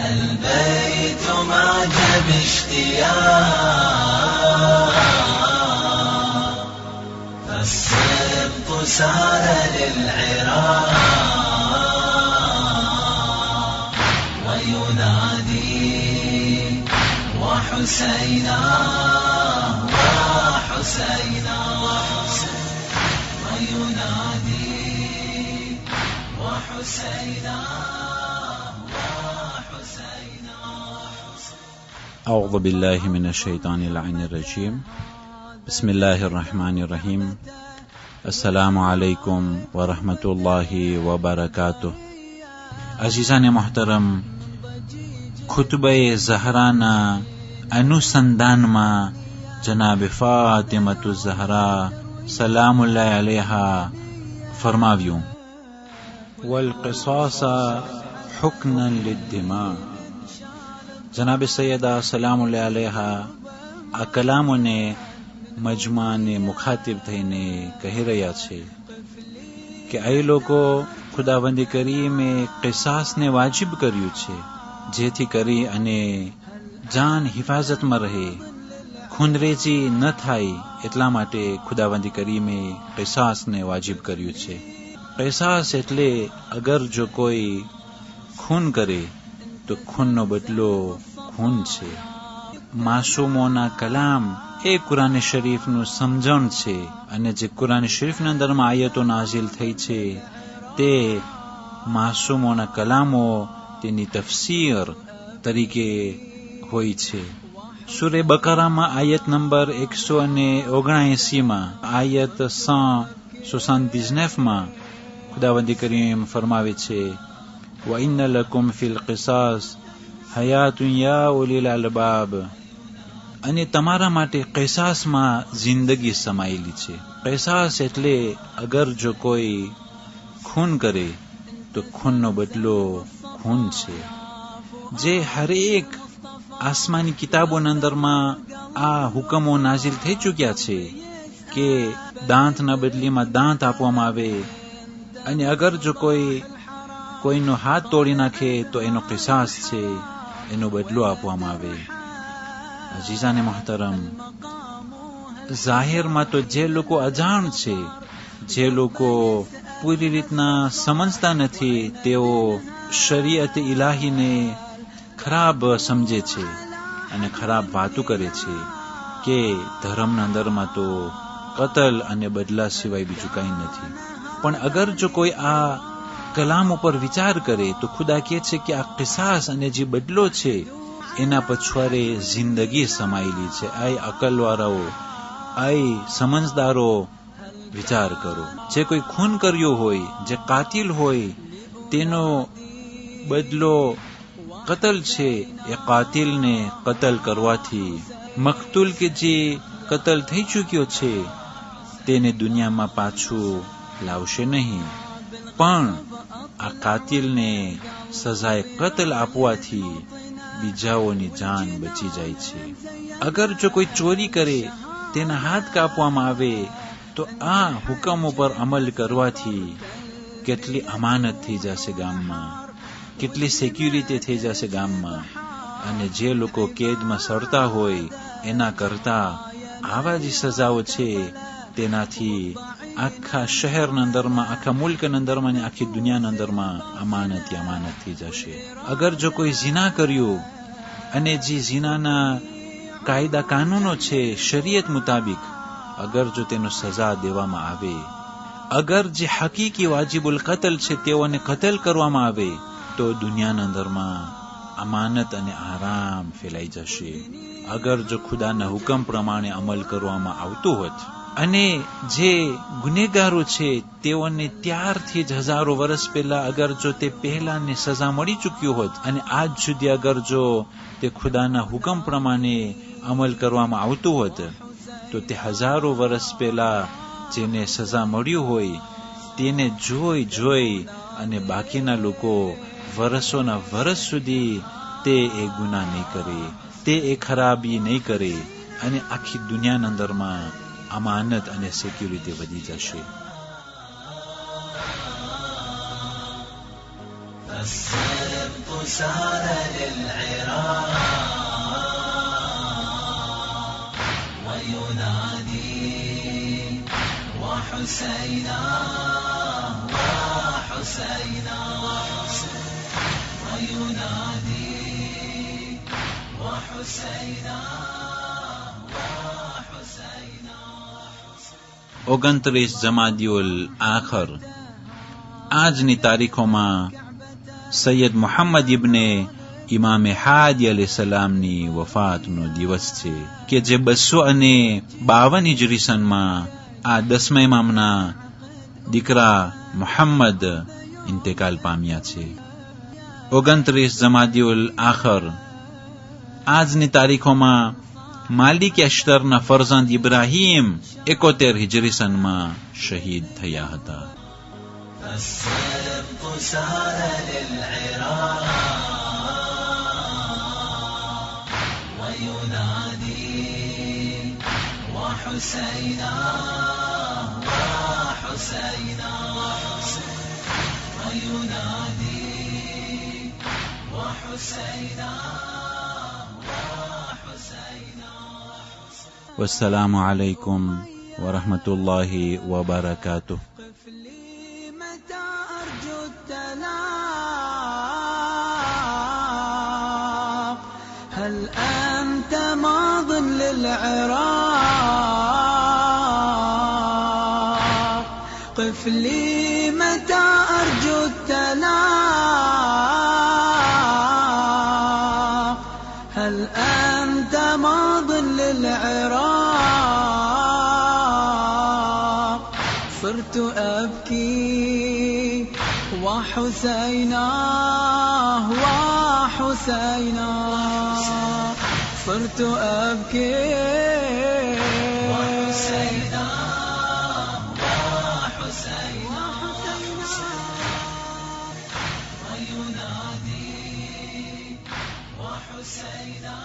البيت معجب اشتياق فالسبط سار للعراق وينادي وحسينا وحسينا وينادي وحسينا وحسينا. أعوذ بالله من الشيطان اللعين الرجيم. بسم الله الرحمن الرحيم. السلام عليكم ورحمة الله وبركاته. عزیزان محترم، خطبه زهرانا अनुसंधान में जनाब फातिमतु ज़हरा सलामुल्लाह अलैहा फरमाव्યું वल्क़िसास हुक्नन लिद्दिमा। जनाब सैयदा सलामुल्लाह अलैहा આ કલામોને મજમાને મુખાતિબ થઈને કહી રહ્યા છે કે એ લોકો ખુદાવંદી કરીમે કિસાસને વાજિબ કર્યું છે, જેથી કરી અને જાન હિફાજતમાં રહે, ખૂનરેજી ન થાય એટલા માટે ખુદાવંદી કરીમે કિસાસને વાજિબ કર્યું છે. કિસાસ એટલે અગર જો કોઈ ખૂન કરે તો ખૂનનો બદલો ખૂન છે. માસૂમોના કલામ એ કુરાન શરીફનું સમજણ છે, અને જે કુરાન શરીફની અંદરમાં આયતો નાઝિલ થઈ છે તે માસૂમોના કલામો તેની તફસીર તરીકે હોય છે. સૂરે બકરામાં આયત નંબર 179 માં આયત 179 માં ખુદાવંદી કરીમ ફરમાવે છે وَإِنَّ لَكُمْ فِي الْقِصَاصِ حَيَاتٌ يَا أُولِي الْأَلْبَابِ. અને તમારા માટે કિસાસમાં જિંદગી સમાયેલી છે. કિસાસ એટલે અગર જો કોઈ ખૂન કરે તો ખૂનનો બદલો ખૂન છે. જે હરેક આસમાની કિતાબોના અંદરમાં આ હુકમો નાઝિલ થઈ ચૂક્યા છે કે દાંતના બદલીમાં દાંત આપવામાં આવે, અને અગર જો કોઈનો હાથ તોડી નાખે તો એનો કિસાસ છે, એનો બદલો આપવામાં આવે. અજીઝાને મહતરમ, જાહેરમાં તો જે લોકો અજાણ છે, જે લોકો પૂરી રીતના સમજતા નથી, તેઓ શરીયત ઇલાહીને ખરાબ સમજે છે અને ખરાબ વાતો કરે છે કે ધર્મના અંદરમાં તો કતલ અને બદલા સિવાય બીજું કંઈ નથી. પણ અગર જો કોઈ આ કલામ ઉપર વિચાર કરે તો ખુદા કહે છે કે આ કિસાસ અને જે બદલો છે એના પછવાડે જિંદગી સમાયેલી છે. આય અકલવાળાઓ, આય સમજદારો, વિચાર કરો. જે કોઈ ખૂન કર્યો હોય, જે કાતિલ હોય, તેનો બદલો કતલ છે. એ કાતિલને કતલ કરવાથી મકતુલ કે જે કતલ થઈ ચૂક્યો છે તેને દુનિયામાં પાછું લાવશે નહીં, પણ આ કાતિલને સજાએ કતલ આપવાથી બીજાઓની જાન બચી જાય છે. અગર જો કોઈ ચોરી કરે, તેના હાથ કાપવામાં આવે તો આ હુકમ ઉપર અમલ કરવાથી કેટલી અમાનત થઈ જશે ગામમાં, કેટલી સિક્યુરિટી થઈ જશે ગામમાં. અને જે લોકો કેદમાં સડતા હોય એના કરતા આવા જે સજાઓ છે તેનાથી આખા શહેરના અંદરમાં, આખા મુલ્કના અંદરમાં, આખી દુનિયાના અંદરમાં અમાનત થઈ જશે. અગર જો કોઈ ઝિના કર્યું અને જે ઝિનાના કાયદા કાનૂનો છે શરીયત મુતાબિક, અગર જો તેનો સજા દેવામાં આવે, અગર જે હકીકી વાજિબુલ કતલ છે તેઓને કતલ કરવામાં આવે તો દુનિયાના અંદરમાં અમાનત અને આરામ ફેલાઈ જશે. અગર જો ખુદાના હુકમ પ્રમાણે અમલ કરવામાં આવતું હોત, અને જે ગુનેગારો છે તેઓને ત્યારથી જ હજારો વર્ષ પહેલા અગર જો તે પહેલાની સજા મળી ચૂક્યું હોત, અને આજ સુધી અગર જો તે ખુદાના હુકમ પ્રમાણે અમલ કરવામાં આવતું હોત, તો તે હજારો વર્ષ પહેલા જેને સજા મળ્યું હોય તેને જોઈ અને બાકીના લોકો વર્ષોના વર્ષ સુધી તે એ ગુનાહ નહીં કરે, તે એ ખરાબી નહીં કરે, અને આખી દુનિયાના અંદરમાં અમાનત અને સિક્યુરિટી વધી જશે. السبط سار للعراق وينادي وحسينا وحسينا وينادي وحسينا وحسينا 29 જમાદિયુલ આખર આજની તારીખોમાં સૈયદ મુહમ્મદ ઇબ્ને ઇમામે હાદી અલૈહિસ્સલામની વફાતનો દિવસ છે કે જે 252 હિજરી સનમાં આ 10મા ઇમામના દીકરા મુહમ્મદ ઇન્તેકાલ પામ્યા છે. 29 જમાદિયુલ આખર આજની તારીખોમાં માલિક અશ્તરના ફરઝંદ ઇબ્રાહીમ 71 હિજરી સનમાં શહીદ થયા હતા. السبط سار للعراق وينادي وحسينا وحسينا وينادي وحسينا وحسينا. والسلام عليكم ورحمة الله وبركاته. هل أنت ماض للعراق قف لي متى أرجو التلاق هل أنت ماض للعراق صرت أبكي وحسينا وحسينا صرت أبكي وحسينا وحسينا وينادي وحسينا